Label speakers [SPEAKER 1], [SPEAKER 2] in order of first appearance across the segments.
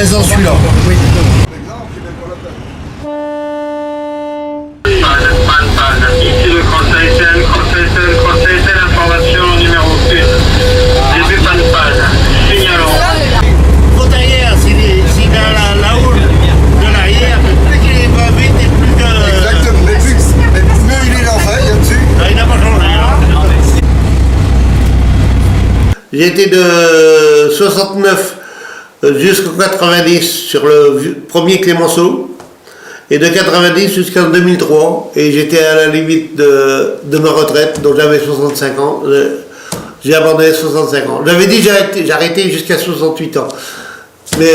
[SPEAKER 1] présent celui-là. Oui.
[SPEAKER 2] Ici le conseil c'est l'information numéro 1. Début panne. Signalons.
[SPEAKER 3] Faut derrière, si dans la houle de l'arrière, plus qu'il va vite et plus que...
[SPEAKER 1] Exactement, mais mieux il est lancé là-dessus.
[SPEAKER 3] Il n'a pas changé.
[SPEAKER 4] J'étais de 69 jusqu'en 90 sur le premier Clémenceau et de 90 jusqu'en 2003 et j'étais à la limite de ma retraite, donc j'avais 65 ans. J'ai abandonné 65 ans. J'avais dit j'arrêtais jusqu'à 68 ans. Mais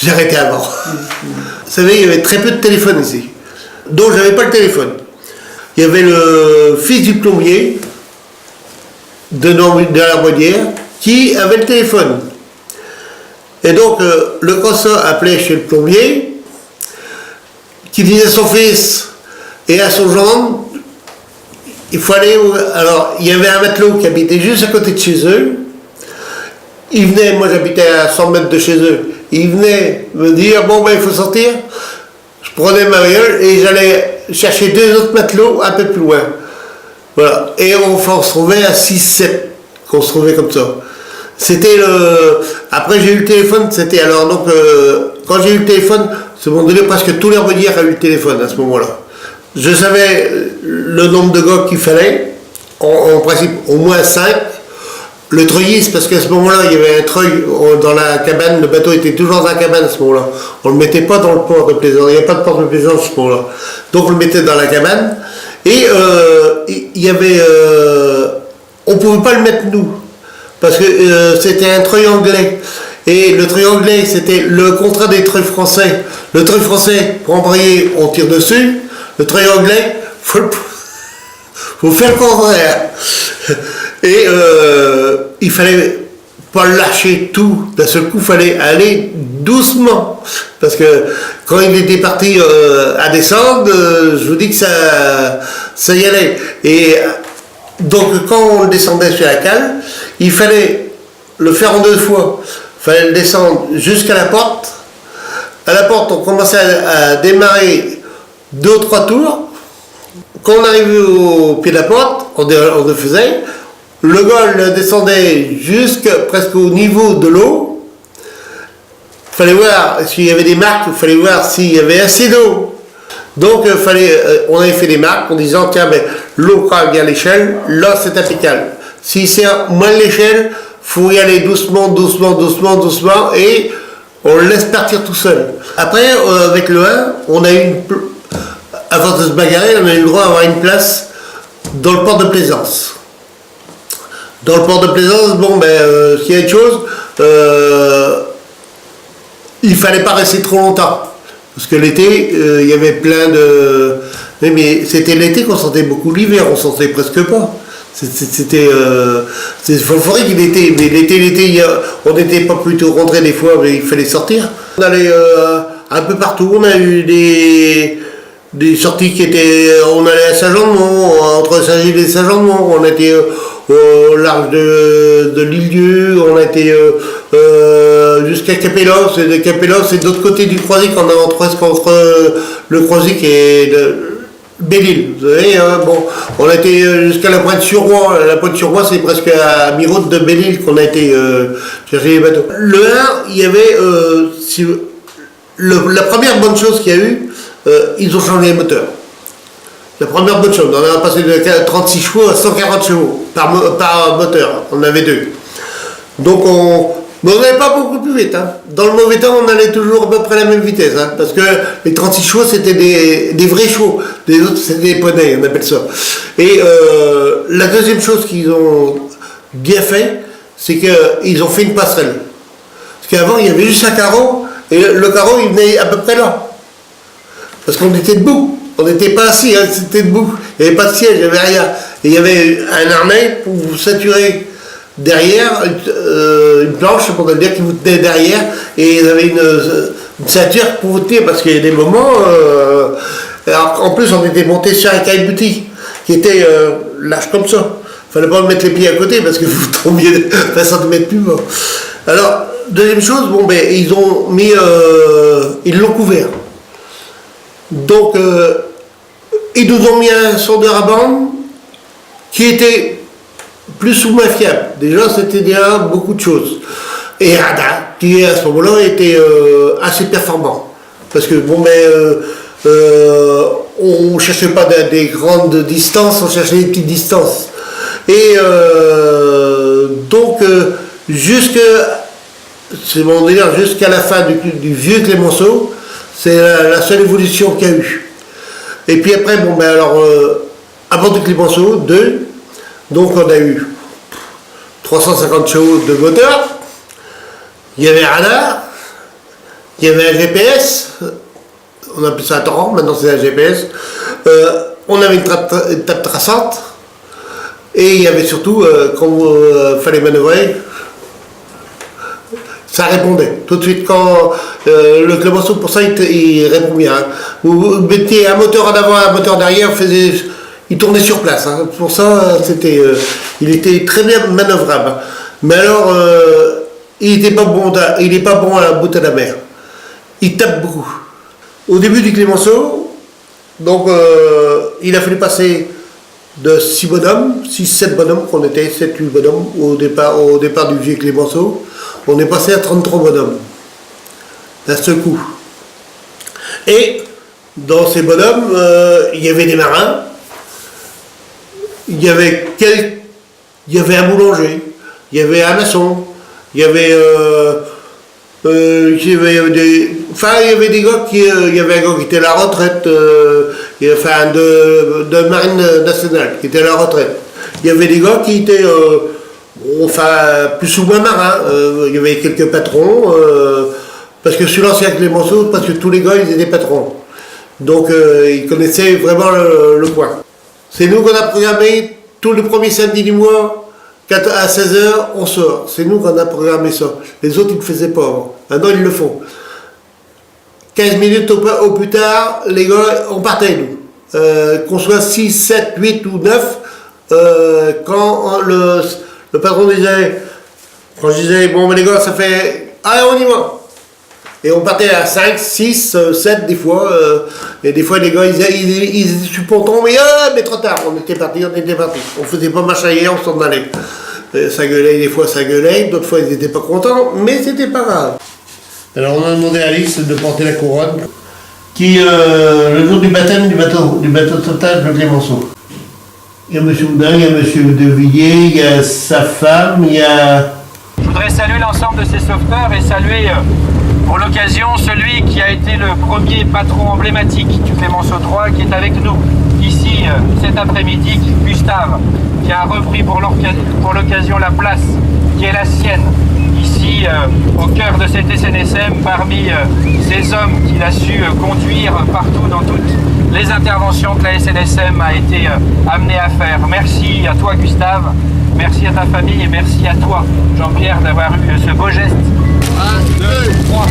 [SPEAKER 4] j'ai arrêté avant. Vous savez, il y avait très peu de téléphone ici. Donc j'avais pas le téléphone. Il y avait le fils du plombier de la Moinière qui avait le téléphone. Et donc le constat appelait chez le plombier qui disait à son fils et à son gendre, il faut aller alors il y avait un matelot qui habitait juste à côté de chez eux. Il venait, moi j'habitais à 100 mètres de chez eux, il venait me dire bon il faut sortir. Je prenais ma bagnole et j'allais chercher deux autres matelots un peu plus loin. Voilà. Et on se retrouvait à 6-7, qu'on se trouvait comme ça. C'était le... Après j'ai eu le téléphone, c'était alors donc... quand j'ai eu le téléphone, c'est mon donné presque tous les rebonnières a eu le téléphone à ce moment-là. Je savais le nombre de gars qu'il fallait, en principe au moins 5. Le treuillis, parce qu'à ce moment-là, il y avait un treuil dans la cabane, le bateau était toujours dans la cabane à ce moment-là. On ne le mettait pas dans le port de plaisance, il n'y avait pas de port de plaisance à ce moment-là. Donc on le mettait dans la cabane, et il y avait... on ne pouvait pas le mettre nous, parce que c'était un treuil anglais. Et le treuil anglais, c'était le contrat des treuils français. Le treuil français, pour embrayer, on tire dessus. Le treuil anglais, faut faire le contraire. Et il fallait pas lâcher tout d'un seul coup, il fallait aller doucement. Parce que quand il était parti à descendre, je vous dis que ça y allait. Et donc quand on descendait sur la cale, il fallait le faire en deux fois. Il fallait le descendre jusqu'à la porte. À la porte, on commençait à démarrer 2 ou 3 tours. Quand on arrivait au pied de la porte, on le faisait. Le gars descendait presque au niveau de l'eau. Il fallait voir s'il y avait des marques, il fallait voir s'il y avait assez d'eau. Donc on avait fait des marques en disant tiens, l'eau quand elle vient à l'échelle, là c'est impeccable. Si c'est moins de l'échelle, il faut y aller doucement, et on le laisse partir tout seul. Après, avec le 1, on a eu avant de se bagarrer, on a eu le droit d'avoir une place dans le port de plaisance. Dans le port de plaisance, s'il y a une chose, il fallait pas rester trop longtemps. Parce que l'été, il y avait plein de... Mais c'était l'été qu'on sentait beaucoup, l'hiver, on sentait presque pas. C'était folklorique l'été, mais l'été, on n'était pas plutôt rentré des fois, mais il fallait sortir. On allait un peu partout, on a eu des sorties qui étaient... On allait à Saint-Jean-de-Mont, entre Saint-Gilles et Saint-Jean-de-Mont, on était au large de l'Île-Dieu, on a été jusqu'à Capellos, et de Capellos, c'est de l'autre côté du Croisic, on est presque entre le Croisic et Belle-Île, vous savez, on a été jusqu'à la Pointe-sur-Roi. La Pointe-sur-Roi, c'est presque à mi-route de Belle-Île qu'on a été chercher les bateaux. Le 1, il y avait, la première bonne chose qu'il y a eu, ils ont changé les moteurs. La première bonne chose, on a passé de 36 chevaux à 140 chevaux par moteur, on avait 2. Donc mais on n'allait pas beaucoup plus vite. Dans le mauvais temps, on allait toujours à peu près à la même vitesse. Parce que les 36 chevaux, c'était des vrais chevaux. Les autres, c'était des poneys, on appelle ça. Et la deuxième chose qu'ils ont bien fait, c'est qu'ils ont fait une passerelle. Parce qu'avant, il y avait juste un carreau, et le carreau, il venait à peu près là. Parce qu'on était debout. On n'était pas assis, c'était debout. Il n'y avait pas de siège, il n'y avait rien. Et il y avait un harnais pour vous saturer derrière, une planche, pour dire, qui vous tenait derrière, et il y avait une ceinture pour vous tenir, parce qu'il y a des moments... alors, en plus, on était monté sur un caillebotis, qui était large comme ça. Il ne fallait pas mettre les pieds à côté, parce que vous tombiez 20 cm plus bas. Alors, deuxième chose, bon, ben, ils ont mis, ils l'ont couvert. Donc, ils nous ont mis un sondeur à bande qui était plus ou moins fiable. Déjà, c'était déjà beaucoup de choses. Et radar, qui à ce moment-là était assez performant. Parce que, bon, ben, on ne cherchait pas des grandes distances, on cherchait des petites distances. Et donc, c'est mon délire, jusqu'à la fin du vieux Clémenceau, c'est la seule évolution qu'il y a eu. Et puis après, bon, ben alors, avant de Clémenceau, 2, donc on a eu 350 chevaux de moteur, il y avait un radar, il y avait un GPS, on appelle ça un torrent, maintenant c'est un GPS, on avait une table traçante, et il y avait surtout, quand il fallait manœuvrer, ça répondait. Tout de suite, quand le Clémenceau, pour ça, il répond bien. Hein. Vous mettiez un moteur en avant, un moteur derrière, il tournait sur place. Hein. Pour ça, il était très bien manœuvrable. Mais alors, il n'est pas bon à la bout à la mer. Il tape beaucoup. Au début du Clémenceau, donc, il a fallu passer de 6 bonhommes, 6-7 bonhommes, qu'on était 7-8 bonhommes au départ du vieux Clémenceau. On est passé à 33 bonhommes, d'un seul coup. Et dans ces bonhommes, il y avait des marins, il y avait un boulanger, il y avait un maçon, il y avait des gars il y avait un gars qui était à la retraite, de marine nationale, qui était à la retraite. Il y avait des gars qui étaient plus ou moins marins. Il y avait quelques patrons, parce que sur l'ancien Clémenceau, parce que tous les gars, ils étaient patrons. Donc, ils connaissaient vraiment le coin. C'est nous qu'on a programmé tout le premier samedi du mois, à 16h, on sort. C'est nous qu'on a programmé ça. Les autres, ils ne le faisaient pas. Maintenant, ils le font. 15 minutes au plus tard, les gars, on partait, nous. Qu'on soit 6, 7, 8 ou 9, quand le patron disait, quand je disais, bon, mais les gars, ça fait, allez, on y va. Et on partait à 5, 6, 7 des fois. Et des fois, les gars, ils étaient sur le ponton, mais trop tard, on était partis. On faisait pas marche arrière, on s'en allait. Ça gueulait, des fois ça gueulait, d'autres fois ils n'étaient pas contents, mais c'était pas grave. Alors on a demandé à Alice de porter la couronne, qui, le jour du baptême du bateau de sauvetage de Clémenceau. Il y a M. Houdin, il y a M. De Villiers, il y a sa femme, il y a...
[SPEAKER 5] Je voudrais saluer l'ensemble de ces sauveteurs et saluer pour l'occasion celui qui a été le premier patron emblématique du Clémenceau 3 qui est avec nous ici cet après-midi, Gustave, qui a repris pour l'occasion la place qui est la sienne ici au cœur de cette SNSM parmi ces hommes qu'il a su conduire partout dans toutes les interventions que la SNSM a été amenée à faire. Merci à toi Gustave, merci à ta famille et merci à toi Jean-Pierre d'avoir eu ce beau geste. 1, 2, 3.